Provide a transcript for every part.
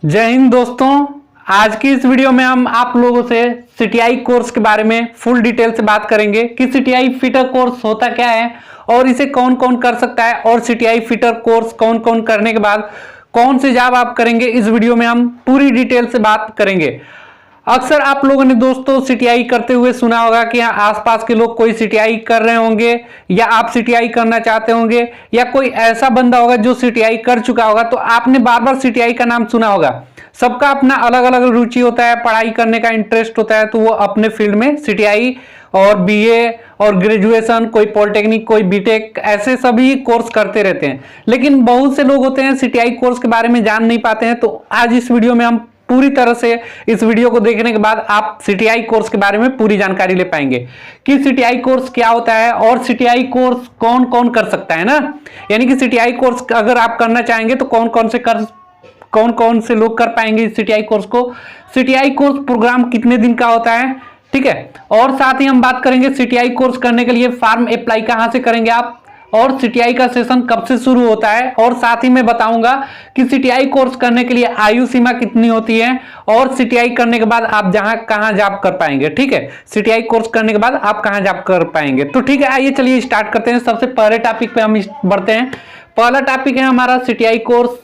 जय हिंद दोस्तों। आज की इस वीडियो में हम आप लोगों से सीटीआई कोर्स के बारे में फुल डिटेल से बात करेंगे कि सीटीआई फिटर कोर्स होता क्या है और इसे कौन कौन कर सकता है और सीटीआई फिटर कोर्स कौन कौन करने के बाद कौन से जॉब आप करेंगे। इस वीडियो में हम पूरी डिटेल से बात करेंगे। अक्सर आप लोगों ने दोस्तों सीटीआई करते हुए सुना होगा कि आसपास के लोग कोई सीटीआई कर रहे होंगे या आप सीटीआई करना चाहते होंगे या कोई ऐसा बंदा होगा जो सीटीआई कर चुका होगा, तो आपने बार बार सीटीआई का नाम सुना होगा। सबका अपना अलग अलग रुचि होता है, पढ़ाई करने का इंटरेस्ट होता है, तो वो अपने फील्ड में सीटीआई और बीए और ग्रेजुएशन, कोई पॉलिटेक्निक, कोई बीटेक, ऐसे सभी कोर्स करते रहते हैं। लेकिन बहुत से लोग होते हैं सीटीआई कोर्स के बारे में जान नहीं पाते हैं। तो आज इस वीडियो में हम पूरी तरह से इस वीडियो को देखने के बाद आप सीटीआई कोर्स के बारे में पूरी जानकारी ले पाएंगे कि सीटीआई कोर्स क्या होता है और सीटीआई कोर्स कौन कौन कर सकता है ना। यानी कि सीटीआई कोर्स अगर आप करना चाहेंगे तो कौन कौन से लोग कर पाएंगे इस सीटीआई कोर्स को। सीटीआई कोर्स प्रोग्राम कितने दिन का होता है, ठीक है। और साथ ही हम बात करेंगे सीटीआई कोर्स करने के लिए फॉर्म अप्लाई कहां से करेंगे आप, और सीटीआई का सेशन कब से शुरू होता है, और साथ ही मैं बताऊंगा कि सीटीआई कोर्स करने के लिए आयु सीमा कितनी होती है और सीटीआई करने के बाद आप कहां जॉब कर पाएंगे, ठीक है। सीटीआई कोर्स करने के बाद आप कहां जॉब कर पाएंगे। तो ठीक है, आइए चलिए स्टार्ट करते हैं। सबसे पहले टॉपिक पे हम बढ़ते हैं। पहला टॉपिक है हमारा सीटीआई कोर्स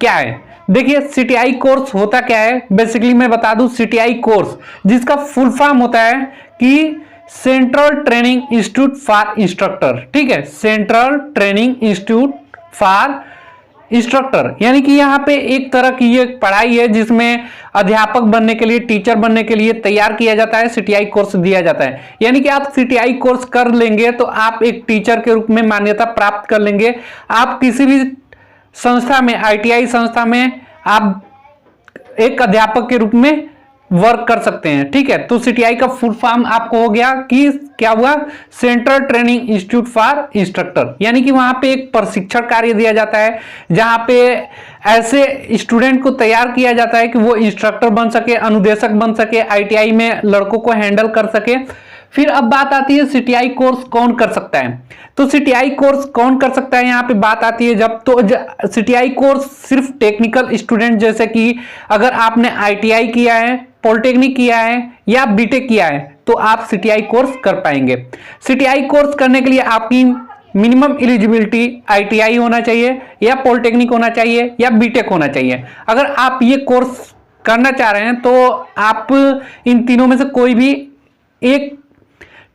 क्या है। देखिए सीटीआई कोर्स होता क्या है, बेसिकली मैं बता दूं। सीटीआई कोर्स जिसका फुल फॉर्म होता है कि central training institute for instructor, ठीक है। Central training institute for instructor, यानी कि यहाँ पे एक तरह की ये पढ़ाई है जिसमें अध्यापक बनने के लिए, टीचर बनने के लिए तैयार किया जाता है, सीटीआई कोर्स दिया जाता है। यानी कि आप सीटीआई कोर्स कर लेंगे तो आप एक टीचर के रूप में मान्यता प्राप्त कर लेंगे। आप किसी भी संस्था में, आईटीआई संस्था में आप एक अध्यापक के रूप में वर्क कर सकते हैं, ठीक है। तो सीटीआई का फुल फॉर्म आपको हो गया कि क्या हुआ, central training institute for instructor. यानी कि वहां पे एक प्रशिक्षण कार्य दिया जाता है जहां पे ऐसे स्टूडेंट को तैयार किया जाता है कि वो इंस्ट्रक्टर बन सके, अनुदेशक बन सके, आईटीआई में लड़कों को हैंडल कर सके। फिर अब बात आती है सीटीआई कोर्स कौन कर सकता है। तो सीटीआई कोर्स कौन कर सकता है, यहाँ पे बात आती है जब तो सीटीआई कोर्स सिर्फ टेक्निकल स्टूडेंट, जैसे कि अगर आपने आईटीआई किया है, पॉलिटेक्निक किया है या बीटेक किया है तो आप सीटीआई कोर्स कर पाएंगे। सीटीआई कोर्स करने के लिए आपकी मिनिमम एलिजिबिलिटी आईटीआई होना चाहिए या पॉलिटेक्निक होना चाहिए या बीटेक होना चाहिए। अगर आप ये कोर्स करना चाह रहे हैं तो आप इन तीनों में से कोई भी एक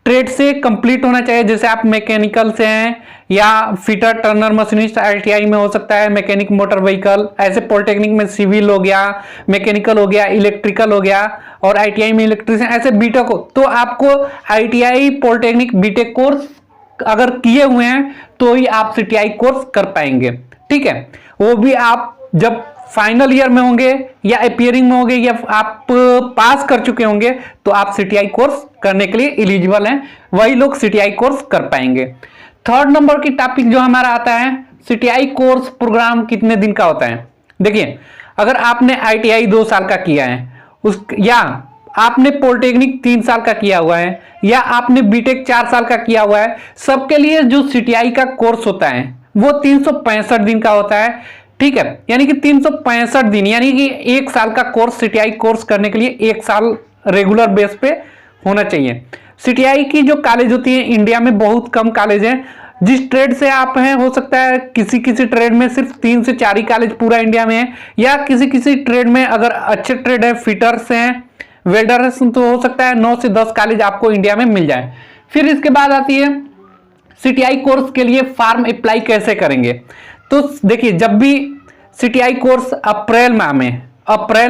ट्रेड से कंप्लीट होना चाहिए। जैसे आप मैकेनिकल से हैं या फिटर टर्नर मशीनिस्ट आईटीआई में हो सकता है, मैकेनिक मोटर व्हीकल, ऐसे पॉलिटेक्निक में सिविल हो गया, मैकेनिकल हो गया, इलेक्ट्रिकल हो गया, और आईटीआई में इलेक्ट्रिशियन, ऐसे बीटेक हो। तो आपको आईटीआई, पॉलिटेक्निक, बीटेक कोर्स अगर किए हुए हैं तो ही आप सीटीआई कोर्स कर पाएंगे, ठीक है। वो भी आप जब फाइनल ईयर में होंगे या अपियरिंग में होंगे या आप पास कर चुके होंगे तो आप सीटीआई कोर्स करने के लिए एलिजिबल हैं, वही लोग सीटीआई कोर्स कर पाएंगे। थर्ड नंबर की टॉपिक जो हमारा आता है, सीटीआई कोर्स प्रोग्राम कितने दिन का होता है। देखिए अगर आपने आईटीआई 2 साल का किया है या आपने पॉलिटेक्निक 3 साल का किया हुआ है या आपने बीटेक 4 साल का किया हुआ है, सबके लिए जो सीटीआई का कोर्स होता है वो 365 दिन का होता है, ठीक है। यानी कि 365 दिन, यानी कि 1 साल का कोर्स सीटीआई कोर्स करने के लिए 1 साल रेगुलर बेस पे होना चाहिए। सीटीआई की जो कॉलेज होती है इंडिया में बहुत कम कॉलेज हैं। जिस ट्रेड से आप हैं हो सकता है किसी किसी ट्रेड में सिर्फ 3 से 4 ही कॉलेज पूरा इंडिया में है, या किसी किसी ट्रेड में अगर अच्छे ट्रेड है, फिटर्स हैं, वेल्डर्स, तो हो सकता है 9 से 10 कॉलेज आपको इंडिया में मिल जाए। फिर इसके बाद आती है सीटीआई कोर्स के लिए फॉर्म अप्लाई कैसे करेंगे। तो देखिए जब भी सीटीआई कोर्स अप्रैल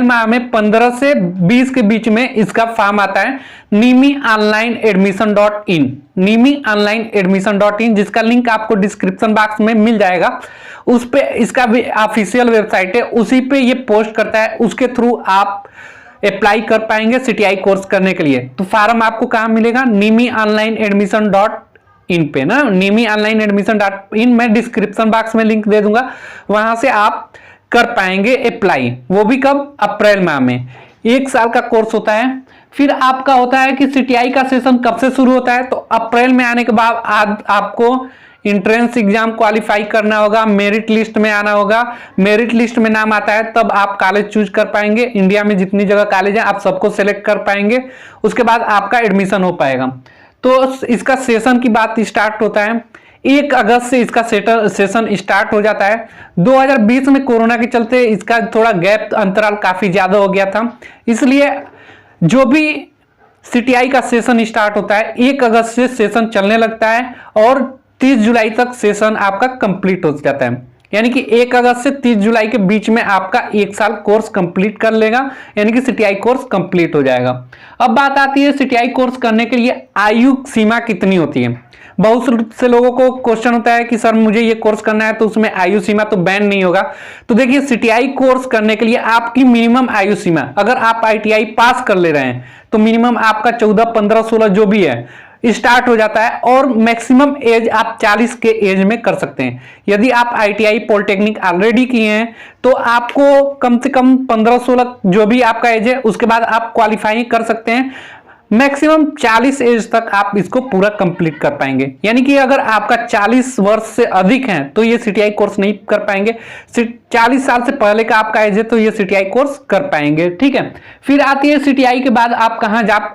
माह में 15 से 20 के बीच में इसका फॉर्म आता है nimiOnlineAdmission.in, nimiOnlineAdmission.in, जिसका लिंक आपको डिस्क्रिप्शन बॉक्स में मिल जाएगा। उस पे इसका ऑफिशियल वेबसाइट है, उसी पे ये पोस्ट करता है, उसके थ्रू आप अप्लाई कर पाएंगे सीटीआई कोर्स करने के लिए। तो फॉर्म आपको कहां मिलेगा, nimiOnlineAdmission.in पे ना, nimiOnlineAdmission.in, मैं डिस्क्रिप्शन बॉक्स में लिंक दे दूंगा, वहां से आप कर पाएंगे अप्लाई। वो भी कब, अप्रैल माह में। 1 साल का कोर्स होता है। फिर आपका होता है कि सीटीआई का सेशन कब से शुरू होता है, तो अप्रैल में आने के बाद आपको इंट्रेंस एग्जाम क्वालिफाई करना होगा, मेरिट लिस्ट में आना होगा। मेरिट लिस्ट में नाम आता है तब आप कॉलेज चूज कर पाएंगे। इंडिया में जितनी जगह कॉलेज है आप सबको सेलेक्ट कर पाएंगे, उसके बाद आपका एडमिशन हो पाएगा। तो इसका सेशन की बात स्टार्ट होता है 1 अगस्त से इसका सेशन स्टार्ट हो जाता है। 2020 में कोरोना के चलते इसका थोड़ा गैप अंतराल काफी ज्यादा हो गया था, इसलिए जो भी सीटीआई का सेशन स्टार्ट होता है 1 अगस्त से सेशन चलने लगता है और 30 जुलाई तक सेशन आपका कंप्लीट हो जाता है। यानी कि 1 अगस्त से 30 जुलाई के बीच में आपका 1 साल कोर्स कंप्लीट कर लेगा, यानी कि सीटीआई कोर्स कंप्लीट हो जाएगा। अब बात आती है सीटीआई कोर्स करने के लिए आयु सीमा कितनी होती है। बहुत से लोगों को क्वेश्चन होता है कि सर मुझे ये कोर्स करना है तो उसमें आयु सीमा तो बैन नहीं होगा। तो देखिए सीटीआई कोर्स करने के लिए आपकी मिनिमम आयु सीमा, अगर आप आईटीआई पास कर ले रहे हैं तो मिनिमम आपका 14, 15, 16 जो भी है स्टार्ट हो जाता है और मैक्सिमम एज आप 40 के एज में कर सकते हैं। यदि आप आईटीआई पॉलिटेक्निक ऑलरेडी किए हैं तो आपको कम से कम 15, 16 जो भी आपका एज है उसके बाद आप क्वालिफाई कर सकते हैं। मैक्सिमम 40 एज तक आप इसको पूरा कंप्लीट कर पाएंगे। यानी कि अगर आपका 40 वर्ष से अधिक है तो ये सीटीआई कोर्स नहीं कर पाएंगे। 40 साल से पहले का आपका एज है तो ये सीटीआई कोर्स कर पाएंगे। ठीक है, फिर आती है सीटीआई के बाद आप कहां जॉब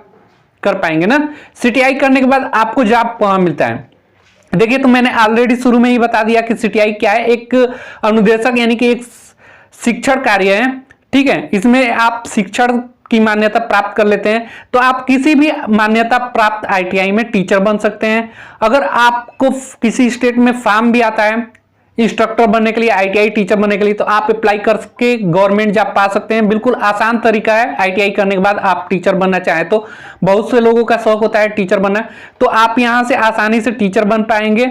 कर पाएंगे ना। सीटीआई करने के बाद आपको जॉब कहां मिलता है। देखिए तो मैंने ऑलरेडी शुरू में ही बता दिया कि सीटीआई क्या है, एक अनुदेशक यानी कि एक शिक्षण कार्य है। ठीक है, इसमें आप शिक्षण की मान्यता प्राप्त कर लेते हैं तो आप किसी भी मान्यता प्राप्त आईटीआई में टीचर बन सकते हैं। अगर आपको किसी स्टेट में फॉर्म भी आता है इंस्ट्रक्टर बनने के लिए, आईटीआई टीचर बनने के लिए, तो आप अप्लाई करके गवर्नमेंट जॉब पा सकते हैं। बिल्कुल आसान तरीका है। आईटीआई करने के बाद आप टीचर बनना चाहें तो, बहुत से लोगों का शौक होता है टीचर बनना, तो आप यहां से आसानी से टीचर बन पाएंगे।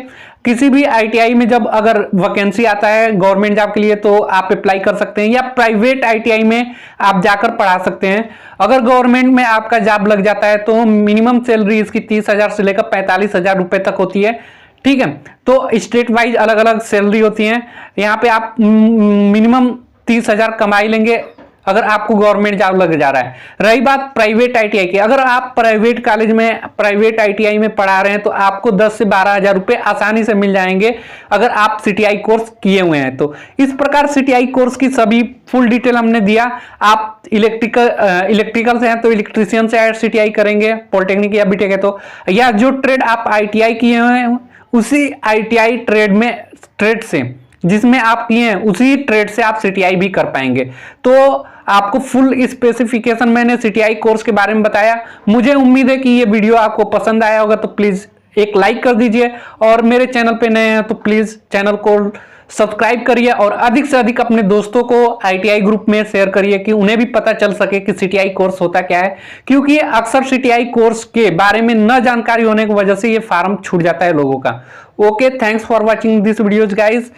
किसी भी आईटीआई में जब अगर वैकेंसी आता है गवर्नमेंट जॉब के लिए तो आप अप्लाई कर सकते हैं, या प्राइवेट आईटीआई में आप जाकर पढ़ा सकते हैं। अगर गवर्नमेंट में आपका जॉब लग जाता है तो मिनिमम सैलरी इसकी 30,000 से लेकर 45,000 रुपए तक होती है। ठीक है, तो स्टेट वाइज अलग अलग सैलरी होती है। यहाँ पे आप मिनिमम 30,000 कमाई लेंगे अगर आपको गवर्नमेंट जॉब लग जा रहा है। रही बात प्राइवेट आईटीआई की, अगर आप प्राइवेट कॉलेज में प्राइवेट आईटीआई में पढ़ा रहे हैं तो आपको 10 से 12,000 रुपए आसानी से मिल जाएंगे अगर आप सीटीआई कोर्स किए हुए हैं तो। इस प्रकार सीटीआई कोर्स की सभी फुल डिटेल हमने दिया। आप इलेक्ट्रिकल से हैं तो इलेक्ट्रीशियन से सीटीआई करेंगे, पॉलिटेक्निक या बीटेक है तो, या जो ट्रेड आप आईटीआई किए हुए हैं उसी आईटीआई ट्रेड से जिसमें आप किए हैं उसी ट्रेड से आप सीटीआई भी कर पाएंगे। तो आपको फुल स्पेसिफिकेशन मैंने सीटीआई कोर्स के बारे में बताया। मुझे उम्मीद है कि ये वीडियो आपको पसंद आया होगा, तो प्लीज एक लाइक कर दीजिए और मेरे चैनल पे नए हैं तो प्लीज चैनल को सब्सक्राइब करिए और अधिक से अधिक अपने दोस्तों को आईटीआई ग्रुप में शेयर करिए कि उन्हें भी पता चल सके कि सीटीआई कोर्स होता क्या है, क्योंकि अक्सर सीटीआई कोर्स के बारे में न जानकारी होने की वजह से ये फॉर्म छूट जाता है लोगों का। Okay, thanks for watching this videos guys.